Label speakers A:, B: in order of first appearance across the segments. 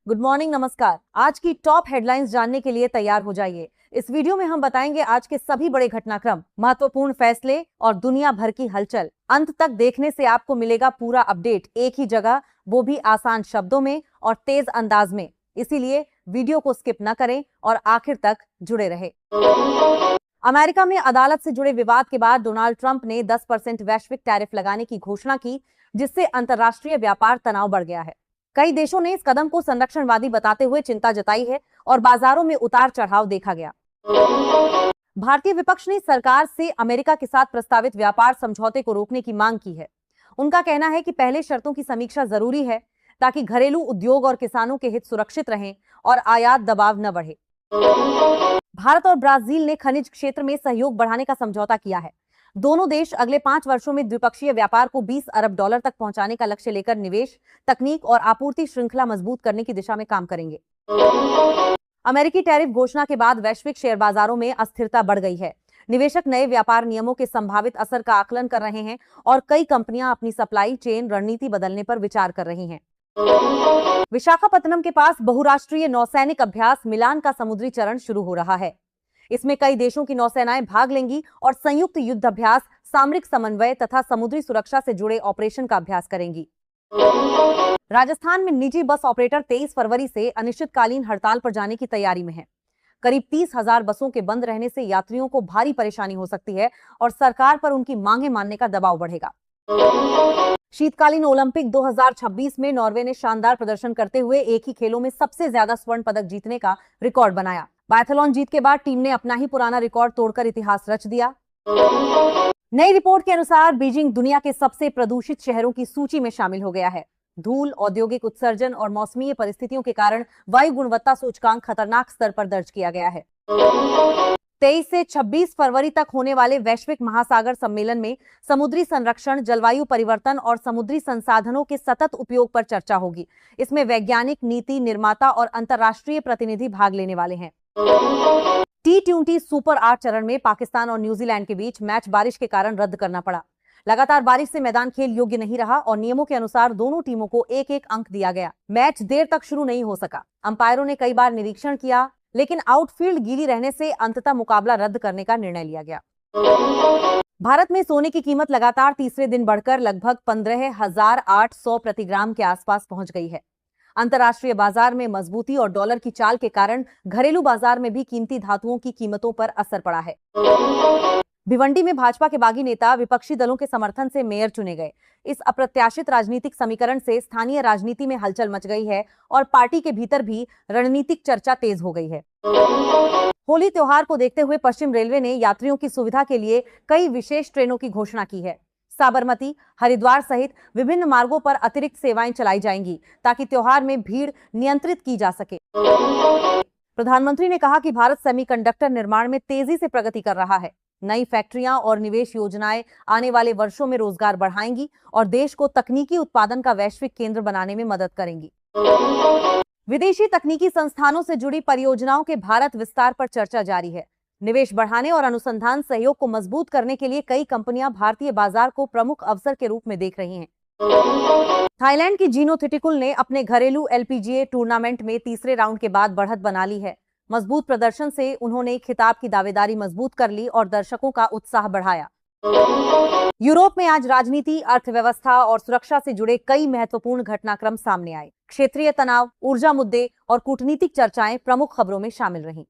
A: Good morning, नमस्कार। आज की टॉप हेडलाइंस जानने के लिए तैयार हो जाइए। इस वीडियो में हम बताएंगे आज के सभी बड़े घटनाक्रम, महत्वपूर्ण फैसले और दुनिया भर की हलचल। अंत तक देखने से आपको मिलेगा पूरा अपडेट एक ही जगह, वो भी आसान शब्दों में और तेज अंदाज में। इसीलिए वीडियो को स्किप न करें और आखिर तक जुड़े रहे। अमेरिका में अदालत से जुड़े विवाद के बाद डोनाल्ड ट्रंप ने 10% वैश्विक टैरिफ लगाने की घोषणा की, जिससे अंतर्राष्ट्रीय व्यापार तनाव बढ़ गया है। कई देशों ने इस कदम को संरक्षणवादी बताते हुए चिंता जताई है और बाजारों में उतार चढ़ाव देखा गया। भारतीय विपक्ष ने सरकार से अमेरिका के साथ प्रस्तावित व्यापार समझौते को रोकने की मांग की है। उनका कहना है कि पहले शर्तों की समीक्षा जरूरी है ताकि घरेलू उद्योग और किसानों के हित सुरक्षित रहें और आयात दबाव न बढ़े। भारत और ब्राजील ने खनिज क्षेत्र में सहयोग बढ़ाने का समझौता किया है। दोनों देश अगले 5 वर्षों में द्विपक्षीय व्यापार को $20 अरब तक पहुंचाने का लक्ष्य लेकर निवेश, तकनीक और आपूर्ति श्रृंखला मजबूत करने की दिशा में काम करेंगे। अमेरिकी टैरिफ घोषणा के बाद वैश्विक शेयर बाजारों में अस्थिरता बढ़ गई है। निवेशक नए व्यापार नियमों के संभावित असर का आकलन कर रहे हैं और कई कंपनियां अपनी सप्लाई चेन रणनीति बदलने पर विचार कर रही हैं। विशाखापत्तनम के पास बहुराष्ट्रीय नौसैनिक अभ्यास मिलान का समुद्री चरण शुरू हो रहा है। इसमें कई देशों की नौसेनाएं भाग लेंगी और संयुक्त युद्ध अभ्यास, सामरिक समन्वय तथा समुद्री सुरक्षा से जुड़े ऑपरेशन का अभ्यास करेंगी। राजस्थान में निजी बस ऑपरेटर 23 फरवरी से अनिश्चितकालीन हड़ताल पर जाने की तैयारी में हैं। करीब 30,000 बसों के बंद रहने से यात्रियों को भारी परेशानी हो सकती है और सरकार पर उनकी मांगें मानने का दबाव बढ़ेगा। शीतकालीन ओलंपिक 2026 में नॉर्वे ने शानदार प्रदर्शन करते हुए एक ही खेलों में सबसे ज्यादा स्वर्ण पदक जीतने का रिकॉर्ड बनाया। बायथलॉन जीत के बाद टीम ने अपना ही पुराना रिकॉर्ड तोड़कर इतिहास रच दिया। नई रिपोर्ट के अनुसार बीजिंग दुनिया के सबसे प्रदूषित शहरों की सूची में शामिल हो गया है। धूल, औद्योगिक उत्सर्जन और मौसमी परिस्थितियों के कारण वायु गुणवत्ता सूचकांक खतरनाक स्तर पर दर्ज किया गया है। 23 से 26 फरवरी तक होने वाले वैश्विक महासागर सम्मेलन में समुद्री संरक्षण, जलवायु परिवर्तन और समुद्री संसाधनों के सतत उपयोग पर चर्चा होगी। इसमें वैज्ञानिक, नीति निर्माता और अंतर्राष्ट्रीय प्रतिनिधि भाग लेने वाले हैं। T20 सुपर 8 चरण में पाकिस्तान और न्यूजीलैंड के बीच मैच बारिश के कारण रद्द करना पड़ा। लगातार बारिश से मैदान खेल योग्य नहीं रहा और नियमों के अनुसार दोनों टीमों को एक एक अंक दिया गया। मैच देर तक शुरू नहीं हो सका। अंपायरों ने कई बार निरीक्षण किया, लेकिन आउटफील्ड गीली रहने से अंततः मुकाबला रद्द करने का निर्णय लिया गया। भारत में सोने की कीमत लगातार तीसरे दिन बढ़कर लगभग 15,800 प्रति ग्राम के आसपास पहुंच गई है। अंतर्राष्ट्रीय बाजार में मजबूती और डॉलर की चाल के कारण घरेलू बाजार में भी कीमती धातुओं की कीमतों पर असर पड़ा है। भिवंडी में भाजपा के बागी नेता विपक्षी दलों के समर्थन से मेयर चुने गए। इस अप्रत्याशित राजनीतिक समीकरण से स्थानीय राजनीति में हलचल मच गई है और पार्टी के भीतर भी रणनीतिक चर्चा तेज हो गई है। होली त्योहार को देखते हुए पश्चिम रेलवे ने यात्रियों की सुविधा के लिए कई विशेष ट्रेनों की घोषणा की है। साबरमती, हरिद्वार सहित विभिन्न मार्गों पर अतिरिक्त सेवाएं चलाई जाएंगी ताकि त्योहार में भीड़ नियंत्रित की जा सके। प्रधानमंत्री ने कहा कि भारत सेमीकंडक्टर निर्माण में तेजी से प्रगति कर रहा है। नई फैक्ट्रियां और निवेश योजनाएं आने वाले वर्षों में रोजगार बढ़ाएंगी और देश को तकनीकी उत्पादन का वैश्विक केंद्र बनाने में मदद करेंगी। विदेशी तकनीकी संस्थानों से जुड़ी परियोजनाओं के भारत विस्तार पर चर्चा जारी है। निवेश बढ़ाने और अनुसंधान सहयोग को मजबूत करने के लिए कई कंपनियां भारतीय बाजार को प्रमुख अवसर के रूप में देख रही हैं। थाईलैंड की जीनो थिटिकुल ने अपने घरेलू LPGA टूर्नामेंट में तीसरे राउंड के बाद बढ़त बना ली है। मजबूत प्रदर्शन से उन्होंने खिताब की दावेदारी मजबूत कर ली और दर्शकों का उत्साह बढ़ाया। यूरोप में आज राजनीति, अर्थव्यवस्था और सुरक्षा से जुड़े कई महत्वपूर्ण घटनाक्रम सामने आए। क्षेत्रीय तनाव, ऊर्जा मुद्दे और कूटनीतिक चर्चाएं प्रमुख खबरों में शामिल रहीं।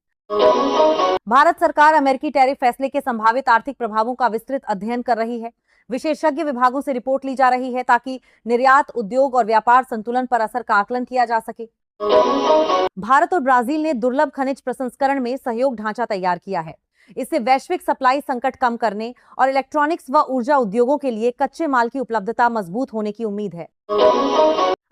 A: भारत सरकार अमेरिकी टैरिफ फैसले के संभावित आर्थिक प्रभावों का विस्तृत अध्ययन कर रही है। विशेषज्ञ विभागों से रिपोर्ट ली जा रही है ताकि निर्यात, उद्योग और व्यापार संतुलन पर असर का आकलन किया जा सके। भारत और ब्राजील ने दुर्लभ खनिज प्रसंस्करण में सहयोग ढांचा तैयार किया है। इससे वैश्विक सप्लाई संकट कम करने और इलेक्ट्रॉनिक्स व ऊर्जा उद्योगों के लिए कच्चे माल की उपलब्धता मजबूत होने की उम्मीद है।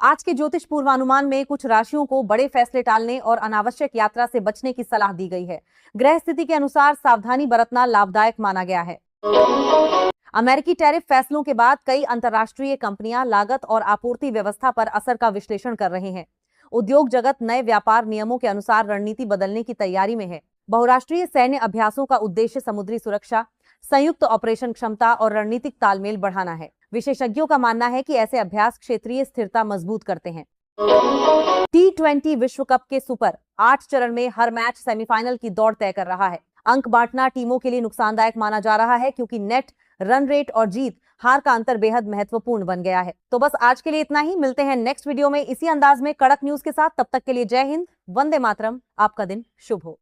A: आज के ज्योतिष पूर्वानुमान में कुछ राशियों को बड़े फैसले टालने और अनावश्यक यात्रा से बचने की सलाह दी गई है। ग्रह स्थिति के अनुसार सावधानी बरतना लाभदायक माना गया है। अमेरिकी टैरिफ फैसलों के बाद कई अंतर्राष्ट्रीय कंपनियां लागत और आपूर्ति व्यवस्था पर असर का विश्लेषण कर रहे हैं। उद्योग जगत नए व्यापार नियमों के अनुसार रणनीति बदलने की तैयारी में है। बहुराष्ट्रीय सैन्य अभ्यासों का उद्देश्य समुद्री सुरक्षा, संयुक्त ऑपरेशन क्षमता और रणनीतिक तालमेल बढ़ाना है। विशेषज्ञों का मानना है कि ऐसे अभ्यास क्षेत्रीय स्थिरता मजबूत करते हैं। T20 विश्व कप के सुपर 8 चरण में हर मैच सेमीफाइनल की दौड़ तय कर रहा है। अंक बांटना टीमों के लिए नुकसानदायक माना जा रहा है क्योंकि नेट, रन रेट और जीत हार का अंतर बेहद महत्वपूर्ण बन गया है। तो बस आज के लिए इतना ही। मिलते हैं नेक्स्ट वीडियो में इसी अंदाज में कड़क न्यूज के साथ। तब तक के लिए जय हिंद, वंदे मातरम। आपका दिन शुभ हो।